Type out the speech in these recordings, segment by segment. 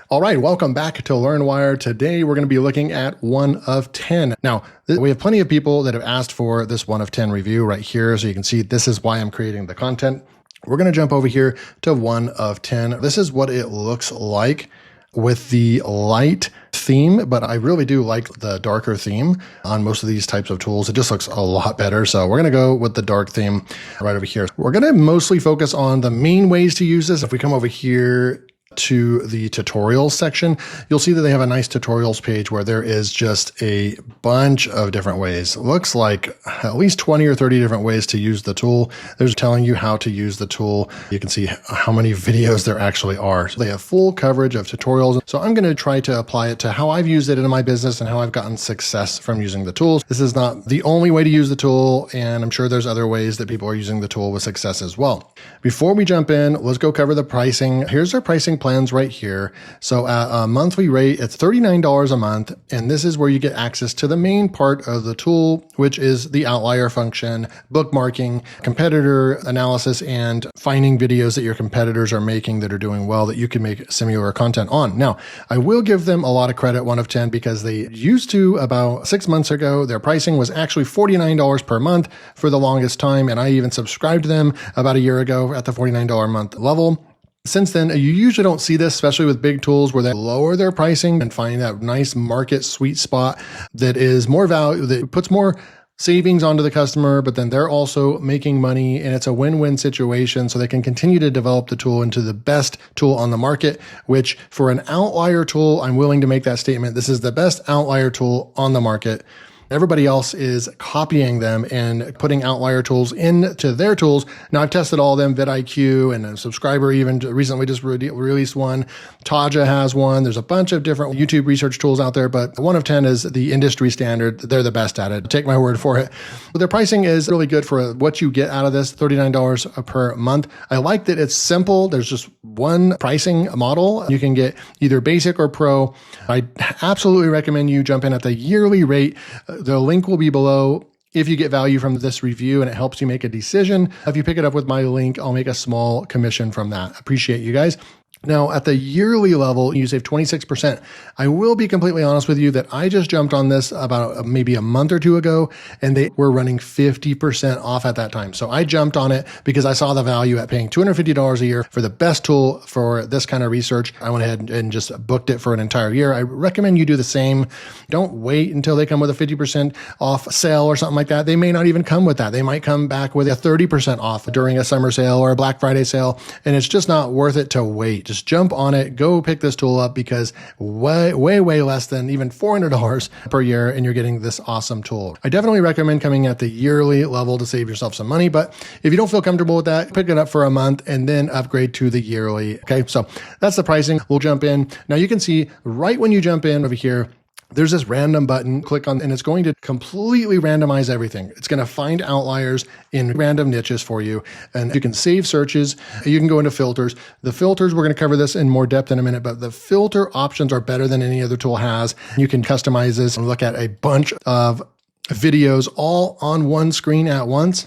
All right, welcome back to LearnWire. Today, we're going to be looking at 1 of 10. Now, we have plenty of people that have asked for this 1 of 10 review right here. So you can see this is why I'm creating the content. We're going to jump over here to 1 of 10. This is what it looks like with the light theme, but I really do like the darker theme on most of these types of tools. It just looks a lot better. So we're going to go with the dark theme right over here. We're going to mostly focus on the main ways to use this. If we come over here to the tutorials section, you'll see that they have a nice tutorials page where there is just a bunch of different ways. It looks like at least 20 or 30 different ways to use the tool. There's telling you how to use the tool. You can see how many videos there actually are. So they have full coverage of tutorials. So I'm going to try to apply it to how I've used it in my business and how I've gotten success from using the tools. This is not the only way to use the tool, and I'm sure there's other ways that people are using the tool with success as well. Before we jump in, let's go cover the pricing. Here's our pricing plans right here. So at a monthly rate, it's $39 a month. And this is where you get access to the main part of the tool, which is the outlier function, bookmarking, competitor analysis, and finding videos that your competitors are making that are doing well that you can make similar content on. Now, I will give them a lot of credit, 1 of 10, because they used to about 6 months ago, their pricing was actually $49 per month for the longest time. And I even subscribed to them about a year ago at the $49 a month level. Since then, you usually don't see this, especially with big tools where they lower their pricing and find that nice market sweet spot that is more value, that puts more savings onto the customer, but then they're also making money, and it's a win-win situation. So they can continue to develop the tool into the best tool on the market, which for an outlier tool, I'm willing to make that statement. This is the best outlier tool on the market. Everybody else is copying them and putting outlier tools into their tools. Now, I've tested all of them, vidIQ, and a subscriber even recently just released one. Taja has one. There's a bunch of different YouTube research tools out there, but 1 of 10 is the industry standard. They're the best at it. Take my word for it. But their pricing is really good for what you get out of this, $39 per month. I like that it's simple. There's just one pricing model. You can get either basic or pro. I absolutely recommend you jump in at the yearly rate. The link will be below if you get value from this review and it helps you make a decision. If you pick it up with my link, I'll make a small commission from that. Appreciate you guys. Now, at the yearly level, you save 26%. I will be completely honest with you that I just jumped on this about maybe a month or two ago, and they were running 50% off at that time. So I jumped on it because I saw the value at paying $250 a year for the best tool for this kind of research. I went ahead and just booked it for an entire year. I recommend you do the same. Don't wait until they come with a 50% off sale or something like that. They may not even come with that. They might come back with a 30% off during a summer sale or a Black Friday sale, and it's just not worth it to wait. Just jump on it, go pick this tool up, because way less than even $400 per year, and you're getting this awesome tool. I definitely recommend coming at the yearly level to save yourself some money, but if you don't feel comfortable with that, pick it up for a month and then upgrade to the yearly. Okay, so that's the pricing. We'll jump in. Now you can see right when you jump in over here, there's this random button, click on, and it's going to completely randomize everything. It's going to find outliers in random niches for you. And you can save searches. You can go into filters. The filters, we're going to cover this in more depth in a minute, but the filter options are better than any other tool has. You can customize this and look at a bunch of videos all on one screen at once.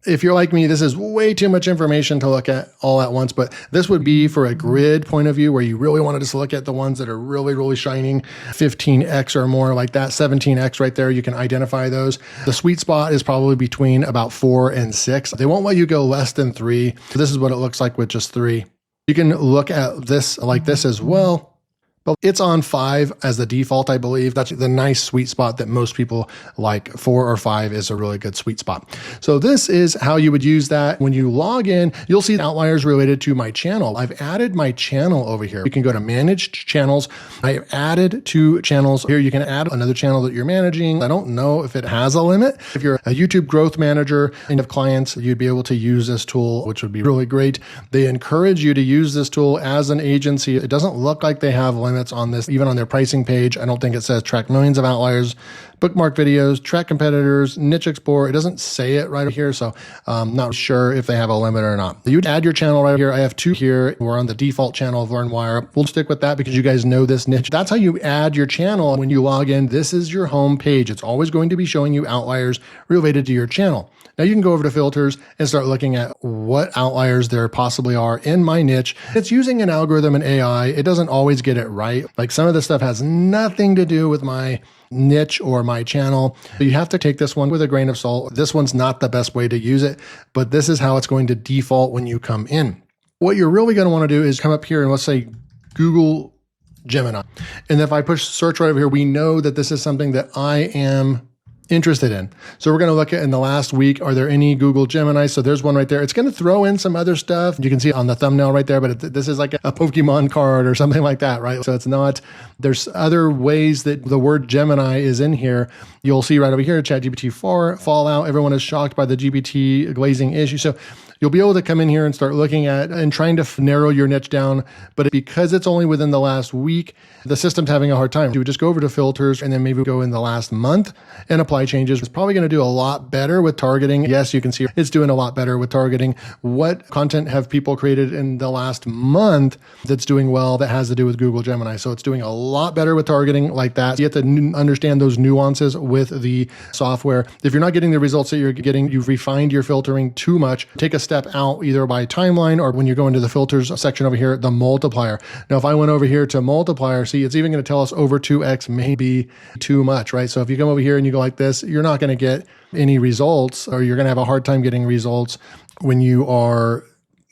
If you're like me, this is way too much information to look at all at once, but this would be for a grid point of view where you really want to just look at the ones that are really, really shining, 15x or more like that, 17x right there. You can identify those. The sweet spot is probably between about 4 and 6. They won't let you go less than 3. So this is what it looks like with just 3. You can look at this like this as well. But it's on 5 as the default, I believe. That's the nice sweet spot that most people like. 4 or 5 is a really good sweet spot. So this is how you would use that. When you log in, you'll see outliers related to my channel. I've added my channel over here. You can go to managed channels. I added 2 channels here. You can add another channel that you're managing. I don't know if it has a limit. If you're a YouTube growth manager and have clients, you'd be able to use this tool, which would be really great. They encourage you to use this tool as an agency. It doesn't look like they have limits on this, even on their pricing page. I don't think it says track millions of outliers bookmark videos, track competitors, niche explore. It doesn't say it right here, so I'm not sure if they have a limit or not. You'd add your channel right here. I have 2 here. We're on the default channel of LearnWire. We'll stick with that because you guys know this niche. That's how you add your channel. When you log in, this is your home page. It's always going to be showing you outliers related to your channel. Now you can go over to filters and start looking at what outliers there possibly are in my niche. It's using an algorithm and AI. It doesn't always get it right. Like some of this stuff has nothing to do with my niche or my channel. You have to take this one with a grain of salt. This one's not the best way to use it, but this is how it's going to default when you come in. What you're really going to want to do is come up here and let's say Google Gemini. And if I push search right over here, we know that this is something that I am interested in. So we're going to look at in the last week, are there any Google Gemini? So there's one right there. It's going to throw in some other stuff. You can see it on the thumbnail right there, but this is like a Pokemon card or something like that, right? So it's not, there's other ways that the word Gemini is in here. You'll see right over here, ChatGPT 4, Fallout. Everyone is shocked by the GPT glazing issue. So you'll be able to come in here and start looking at and trying to narrow your niche down. But because it's only within the last week, the system's having a hard time. You would just go over to filters and then maybe go in the last month and apply changes. It's probably going to do a lot better with targeting. Yes, you can see it's doing a lot better with targeting. What content have people created in the last month that's doing well that has to do with Google Gemini? So it's doing a lot better with targeting like that. You have to understand those nuances with the software. If you're not getting the results that you're getting, you've refined your filtering too much. Take a step out either by timeline or when you go into the filters section over here, the multiplier. Now, if I went over here to multiplier, see, it's even going to tell us over 2x may be too much, right? So if you come over here and you go like this, you're not going to get any results, or you're going to have a hard time getting results when you are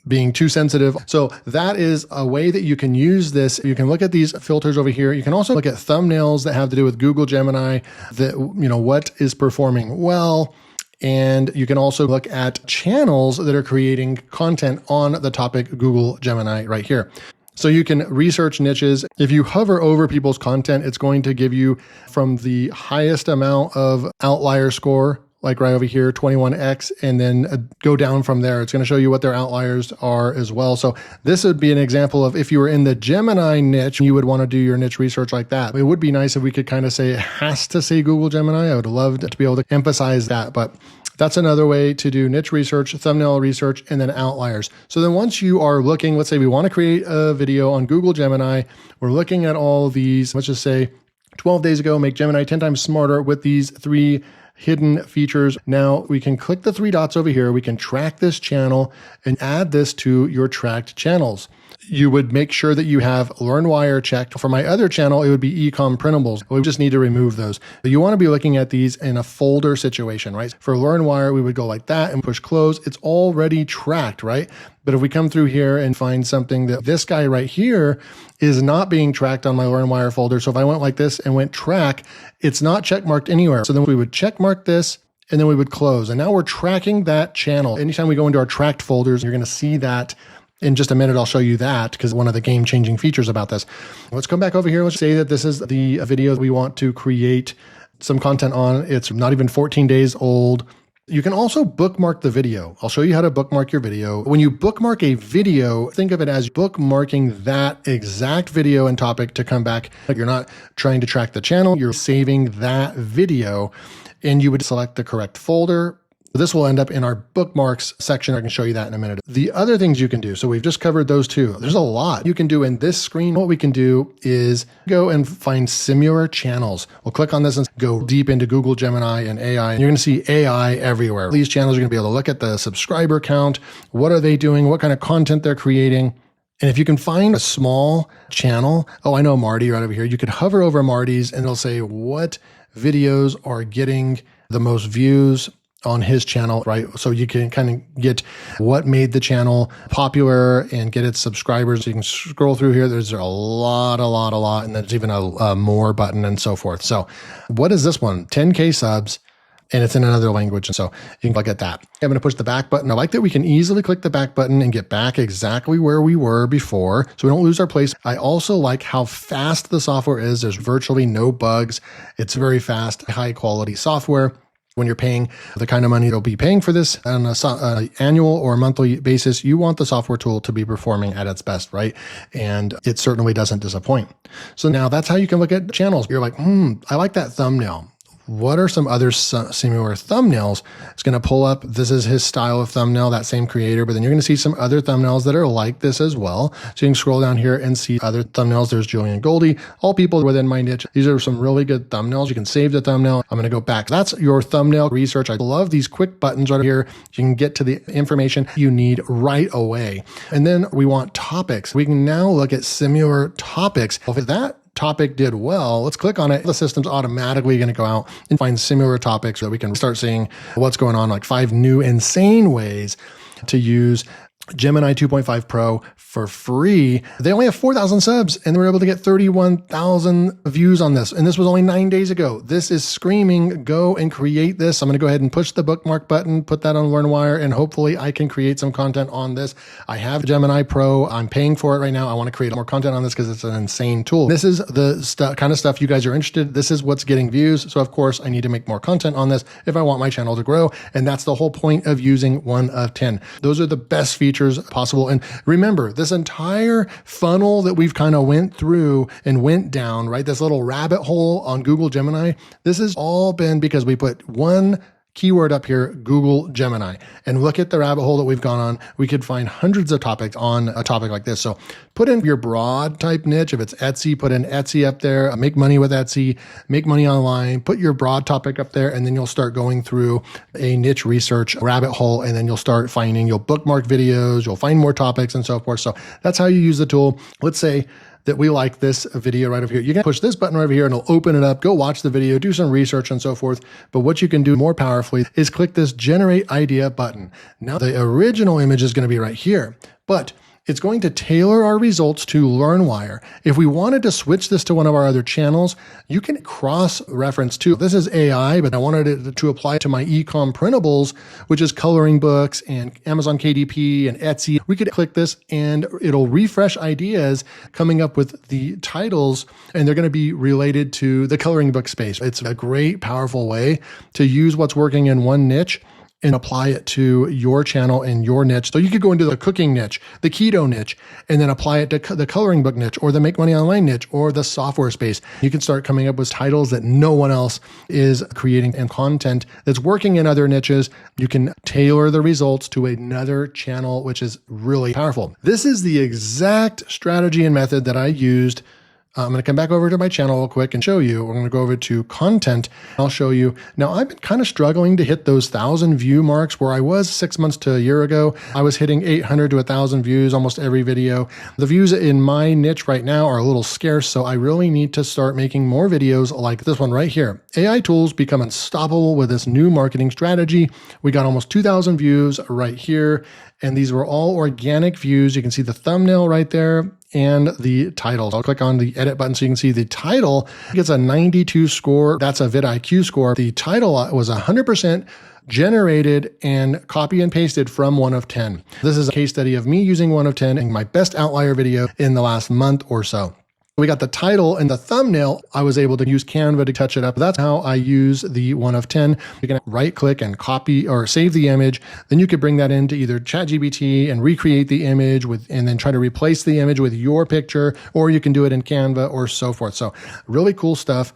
being too sensitive. So that is a way that you can use this. You can look at these filters over here. You can also look at thumbnails that have to do with Google Gemini, that, you know, what is performing well. And you can also look at channels that are creating content on the topic Google Gemini right here. So you can research niches. If you hover over people's content, it's going to give you from the highest amount of outlier score, like right over here, 21x, and then go down from there. It's going to show you what their outliers are as well. So this would be an example of if you were in the Gemini niche, you would want to do your niche research like that. It would be nice if we could kind of say it has to say Google Gemini. I would love to be able to emphasize that, but that's another way to do niche research, thumbnail research, and then outliers. So then once you are looking, let's say we want to create a video on Google Gemini, we're looking at all these, let's just say 12 days ago, make Gemini 10 times smarter with these 3 hidden features. Now we can click the 3 dots over here. We can track this channel and add this to your tracked channels. You would make sure that you have LearnWire checked. For my other channel, it would be Ecom Printables. We just need to remove those. But you want to be looking at these in a folder situation, right? For LearnWire, we would go like that and push close. It's already tracked, right? But if we come through here and find something that this guy right here is not being tracked on my LearnWire folder. So if I went like this and went track, it's not checkmarked anywhere. So then we would checkmark this and then we would close. And now we're tracking that channel. Anytime we go into our tracked folders, you're going to see that. In just a minute, I'll show you that because one of the game-changing features about this. Let's come back over here. Let's say that this is the video that we want to create some content on. It's not even 14 days old. You can also bookmark the video. I'll show you how to bookmark your video. When you bookmark a video, think of it as bookmarking that exact video and topic to come back. You're not trying to track the channel. You're saving that video, and you would select the correct folder. This will end up in our bookmarks section. I can show you that in a minute. The other things you can do, so we've just covered those 2. There's a lot you can do in this screen. What we can do is go and find similar channels. We'll click on this and go deep into Google Gemini and AI. And you're going to see AI everywhere. These channels are going to be able to look at the subscriber count. What are they doing? What kind of content they're creating? And if you can find a small channel, oh, I know Marty right over here. You could hover over Marty's and it'll say what videos are getting the most views on his channel, right? So you can kind of get what made the channel popular and get its subscribers. You can scroll through here. There's a lot, and there's even a more button and so forth. So what is this one? 10K subs, and it's in another language. And so you can look at that. I'm going to push the back button. I like that we can easily click the back button and get back exactly where we were before, so we don't lose our place. I also like how fast the software is. There's virtually no bugs. It's very fast, high quality software. When you're paying the kind of money you'll be paying for this on an annual or monthly basis, you want the software tool to be performing at its best, right? And it certainly doesn't disappoint. So now that's how you can look at channels. You're like, I like that thumbnail. what are some other similar thumbnails? It's going to pull up, this is his style of thumbnail, that same creator, but then you're going to see some other thumbnails that are like this as well. So you can scroll down here and see other thumbnails. There's Julian Goldie, all people within my niche. These are some really good thumbnails. You can save the thumbnail. I'm going to go back. That's your thumbnail research. I love these quick buttons right here. You can get to the information you need right away. And then we want topics. We can now look at similar topics. If that topic did well, let's click on it. The system's automatically going to go out and find similar topics so we can start seeing what's going on, like 5 new insane ways to use Gemini 2.5 Pro for free. They only have 4,000 subs and they were able to get 31,000 views on this. And this was only 9 days ago. This is screaming, go and create this. I'm going to go ahead and push the bookmark button, put that on LearnWire, and hopefully I can create some content on this. I have Gemini Pro. I'm paying for it right now. I want to create more content on this because it's an insane tool. This is the kind of stuff you guys are interested in. This is what's getting views. So of course I need to make more content on this if I want my channel to grow. And that's the whole point of using 1 of 10. Those are the best features possible. And remember, this entire funnel that we've kind of went through and went down, right? This little rabbit hole on Google Gemini, this has all been because we put one keyword up here, Google Gemini, and look at the rabbit hole that we've gone on. We could find hundreds of topics on a topic like this. So put in your broad type niche. If it's Etsy, put in Etsy up there, make money with Etsy, make money online, put your broad topic up there, and then you'll start going through a niche research rabbit hole, and then you'll start finding, you'll bookmark videos, you'll find more topics and so forth. So that's how you use the tool. Let's say that we like this video right over here. You can push this button right over here and it'll open it up, go watch the video, do some research and so forth. But what you can do more powerfully is click this generate idea button. Now the original image is going to be right here, but it's going to tailor our results to LearnWire. If we wanted to switch this to one of our other channels, you can cross-reference to, this is AI, but I wanted it to apply to my e-com printables, which is coloring books and Amazon KDP and Etsy. We could click this and it'll refresh ideas coming up with the titles, and they're going to be related to the coloring book space. It's a great, powerful way to use what's working in one niche and apply it to your channel and your niche. So you could go into the cooking niche, the keto niche, and then apply it to the coloring book niche or the make money online niche or the software space. You can start coming up with titles that no one else is creating and content that's working in other niches. You can tailor the results to another channel, which is really powerful. This is the exact strategy and method that I used. I'm going to come back over to my channel real quick and show you. We're going to go over to content. I'll show you. Now, I've been kind of struggling to hit those 1,000 view marks where I was 6 months to a year ago. I was hitting 800 to 1,000 views almost every video. The views in my niche right now are a little scarce, so I really need to start making more videos like this one right here. AI tools become unstoppable with this new marketing strategy. We got almost 2,000 views right here, and these were all organic views. You can see the thumbnail right there and the title. I'll click on the edit button so you can see the title gets a 92 score. That's a vidIQ score. The title was 100% generated and copy and pasted from 1 of 10. This is a case study of me using 1 of 10 in my best outlier video in the last month or so. We got the title and the thumbnail. I was able to use Canva to touch it up. That's how I use the 1 of 10. You can right click and copy or save the image. Then you could bring that into either ChatGPT and recreate the image and then try to replace the image with your picture, or you can do it in Canva or so forth. So really cool stuff.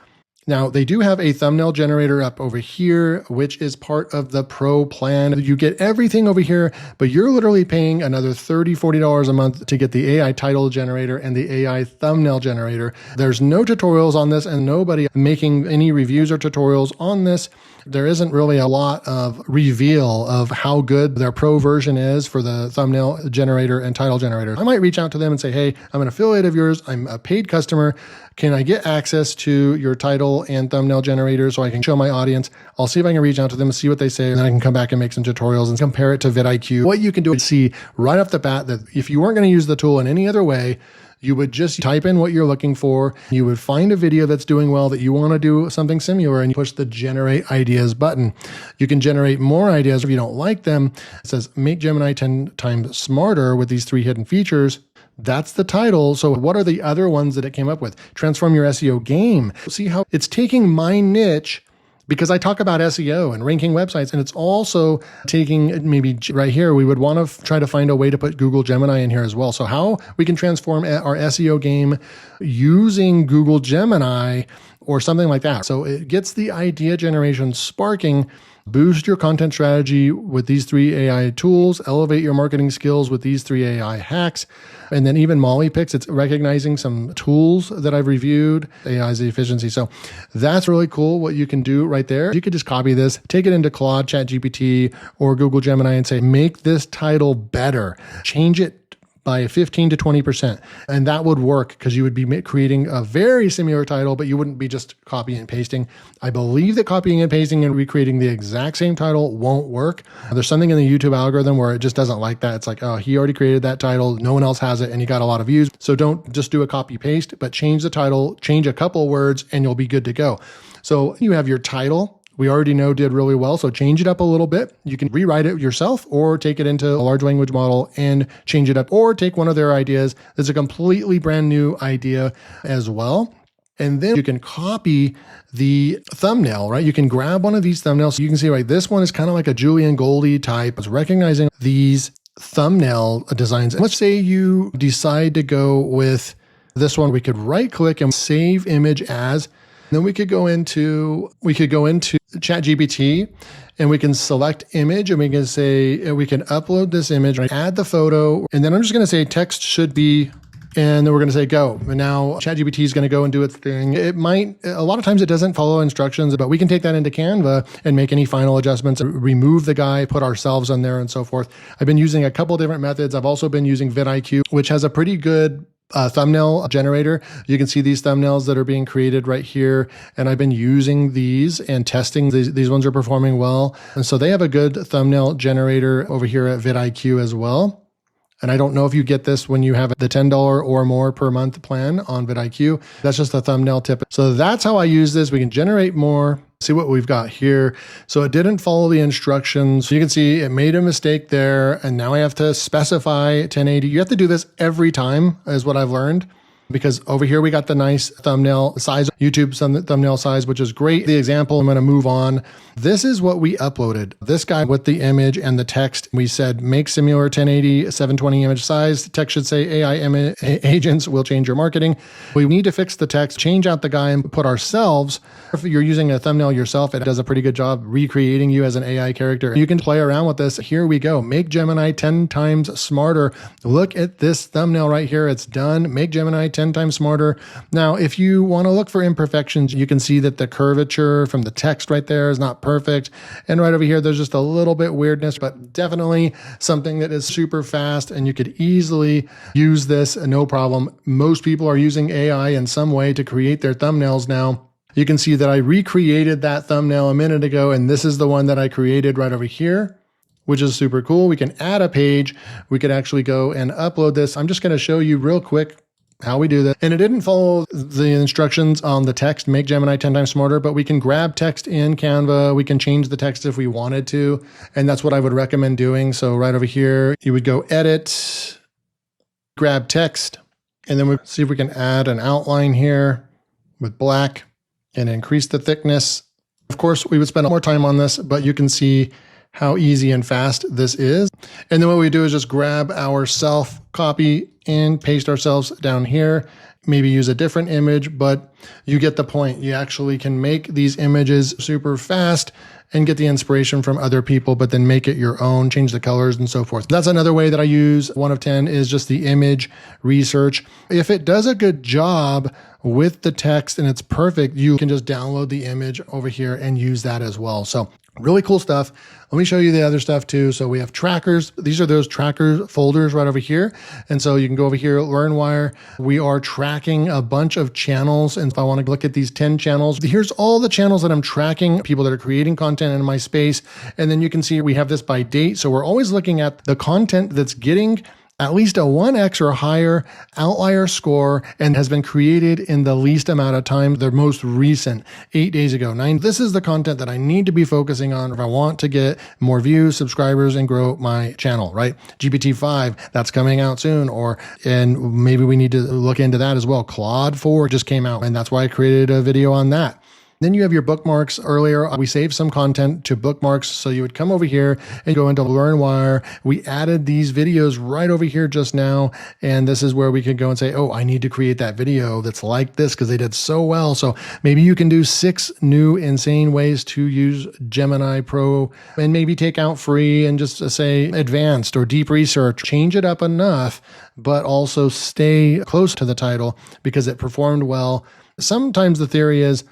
Now, they do have a thumbnail generator up over here, which is part of the Pro plan. You get everything over here, but you're literally paying another $30, $40 a month to get the AI title generator and the AI thumbnail generator. There's no tutorials on this and nobody making any reviews or tutorials on this. There isn't really a lot of reveal of how good their Pro version is for the thumbnail generator and title generator. I might reach out to them and say, hey, I'm an affiliate of yours. I'm a paid customer. Can I get access to your title and thumbnail generator so I can show my audience? I'll see if I can reach out to them and see what they say, and then I can come back and make some tutorials and compare it to vidIQ. What you can do is see right off the bat that if you weren't going to use the tool in any other way, you would just type in what you're looking for. You would find a video that's doing well that you want to do something similar, and you push the generate ideas button. You can generate more ideas if you don't like them. It says make Gemini 10 times smarter with these 3 hidden features. That's the title. So what are the other ones that it came up with? Transform your SEO game. See how it's taking my niche, because I talk about SEO and ranking websites, and it's also taking maybe right here, we would want to try to find a way to put Google Gemini in here as well. So how we can transform our SEO game using Google Gemini or something like that. So it gets the idea generation sparking. Boost your content strategy with these 3 AI tools, elevate your marketing skills with these 3 AI hacks. And then even Molly picks, it's recognizing some tools that I've reviewed, AI's efficiency. So that's really cool what you can do right there. You could just copy this, take it into Claude, ChatGPT, or Google Gemini and say, make this title better. Change it by 15 to 20%. And that would work because you would be creating a very similar title, but you wouldn't be just copying and pasting. I believe that copying and pasting and recreating the exact same title won't work. There's something in the YouTube algorithm where it just doesn't like that. It's like, oh, he already created that title. No one else has it. And he got a lot of views. So don't just do a copy paste, but change the title, change a couple words, and you'll be good to go. So you have your title. We already know did really well, so change it up a little bit. You can rewrite it yourself or take it into a large language model and change it up, or take one of their ideas that's a completely brand new idea as well. And then you can copy the thumbnail, right? You can grab one of these thumbnails. You can see, right, this one is kind of like a Julian Goldie type. It's recognizing these thumbnail designs. Let's say you decide to go with this one. We could right click and save image as. Then we could go into ChatGPT and we can select image and we can say, we can upload this image, right? Add the photo. And then I'm just going to say text should be, and then we're going to say go. And now ChatGPT is going to go and do its thing. It might, a lot of times it doesn't follow instructions, but we can take that into Canva and make any final adjustments, remove the guy, put ourselves on there and so forth. I've been using a couple different methods. I've also been using vidIQ, which has a pretty good thumbnail generator. You can see these thumbnails that are being created right here. And I've been using these and testing. These ones are performing well. And so they have a good thumbnail generator over here at vidIQ as well. And I don't know if you get this when you have the $10 or more per month plan on vidIQ. That's just a thumbnail tip. So that's how I use this. We can generate more. See what we've got here. So it didn't follow the instructions. You can see it made a mistake there. And now I have to specify 1080. You have to do this every time is what I've learned. Because over here, we got the nice thumbnail size, YouTube thumbnail size, which is great. The example, I'm going to move on. This is what we uploaded. This guy with the image and the text, we said, make similar 1080, 720 image size. The text should say AI agents will change your marketing. We need to fix the text, change out the guy and put ourselves. If you're using a thumbnail yourself, it does a pretty good job recreating you as an AI character. You can play around with this. Here we go. Make Gemini 10 times smarter. Look at this thumbnail right here. It's done. Make Gemini 10 times smarter. Now, if you want to look for imperfections, you can see that the curvature from the text right there is not perfect. And right over here, there's just a little bit weirdness, but definitely something that is super fast and you could easily use this, no problem. Most people are using AI in some way to create their thumbnails now. You can see that I recreated that thumbnail a minute ago, and this is the one that I created right over here, which is super cool. We can add a page. We could actually go and upload this. I'm just going to show you real quick how we do this. And it didn't follow the instructions on the text, make Gemini 10 times smarter, but we can grab text in Canva. We can change the text if we wanted to. And that's what I would recommend doing. So right over here, you would go edit, grab text, and then we'll see if we can add an outline here with black and increase the thickness. Of course, we would spend more time on this, but you can see how easy and fast this is. And then what we do is just grab our self, copy, and paste ourselves down here. Maybe use a different image, but you get the point. You actually can make these images super fast and get the inspiration from other people, but then make it your own, change the colors and so forth. That's another way that I use 1 of 10 is just the image research. If it does a good job with the text and it's perfect, you can just download the image over here and use that as well. So really cool stuff. Let me show you the other stuff too. So we have trackers. These are those tracker folders right over here. And so you can go over here, LearnWire. We are tracking a bunch of channels. And if I want to look at these 10 channels, here's all the channels that I'm tracking, people that are creating content in my space. And then you can see we have this by date. So we're always looking at the content that's getting at least a 1x or higher outlier score and has been created in the least amount of time, the most recent, 8 days ago, 9. This is the content that I need to be focusing on if I want to get more views, subscribers, and grow my channel, right? GPT-5, that's coming out soon, and maybe we need to look into that as well. Claude 4 just came out, and that's why I created a video on that. Then you have your bookmarks. Earlier, we saved some content to bookmarks. So you would come over here and go into LearnWire. We added these videos right over here just now. And this is where we could go and say, oh, I need to create that video that's like this because they did so well. So maybe you can do 6 new insane ways to use Gemini Pro and maybe take out free and just say advanced or deep research. Change it up enough, but also stay close to the title because it performed well. Sometimes the theory is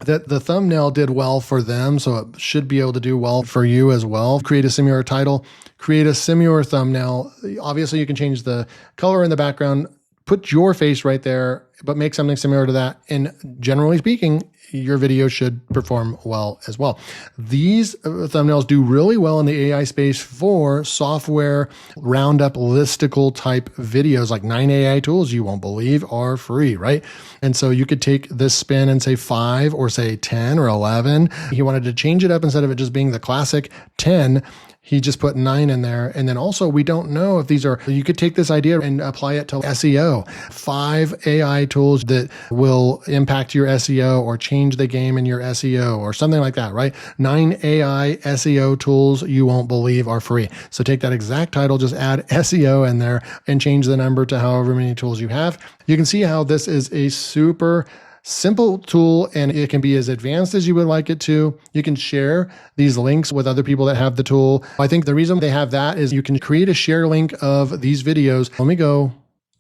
that the thumbnail did well for them, so it should be able to do well for you as well. Create a similar title, create a similar thumbnail. Obviously, you can change the color in the background, put your face right there, but make something similar to that. And generally speaking, your video should perform well as well. These thumbnails do really well in the AI space for software roundup listicle type videos, like 9 AI tools you won't believe are free, right? And so you could take this spin and say 5 or say 10 or 11. He wanted to change it up instead of it just being the classic 10. He just put 9 in there. And then also, we don't know if these are, you could take this idea and apply it to SEO. 5 AI tools that will impact your SEO or change the game in your SEO or something like that, right? 9 AI SEO tools you won't believe are free. So take that exact title, just add SEO in there and change the number to however many tools you have. You can see how this is a super simple tool, and it can be as advanced as you would like it to. You can share these links with other people that have the tool. I think the reason they have that is you can create a share link of these videos. Let me go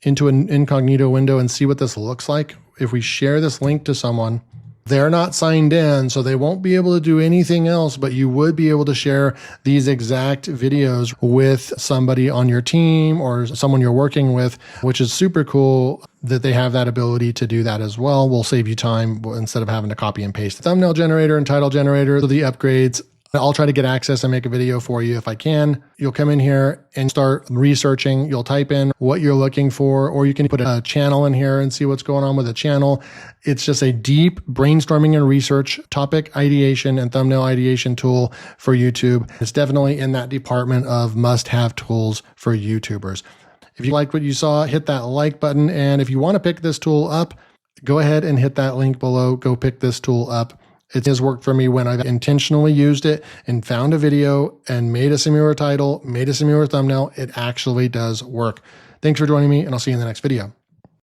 into an incognito window and see what this looks like. If we share this link to someone, they're not signed in, so they won't be able to do anything else, but you would be able to share these exact videos with somebody on your team or someone you're working with, which is super cool that they have that ability to do that as well. Will save you time instead of having to copy and paste. Thumbnail generator and title generator, so the upgrades. I'll try to get access and make a video for you if I can. You'll come in here and start researching. You'll type in what you're looking for, or you can put a channel in here and see what's going on with a channel. It's just a deep brainstorming and research, topic ideation and thumbnail ideation tool for YouTube. It's definitely in that department of must-have tools for YouTubers. If you liked what you saw, hit that like button. And if you want to pick this tool up, go ahead and hit that link below. Go pick this tool up. It has worked for me when I've intentionally used it and found a video and made a similar title, made a similar thumbnail. It actually does work. Thanks for joining me, and I'll see you in the next video.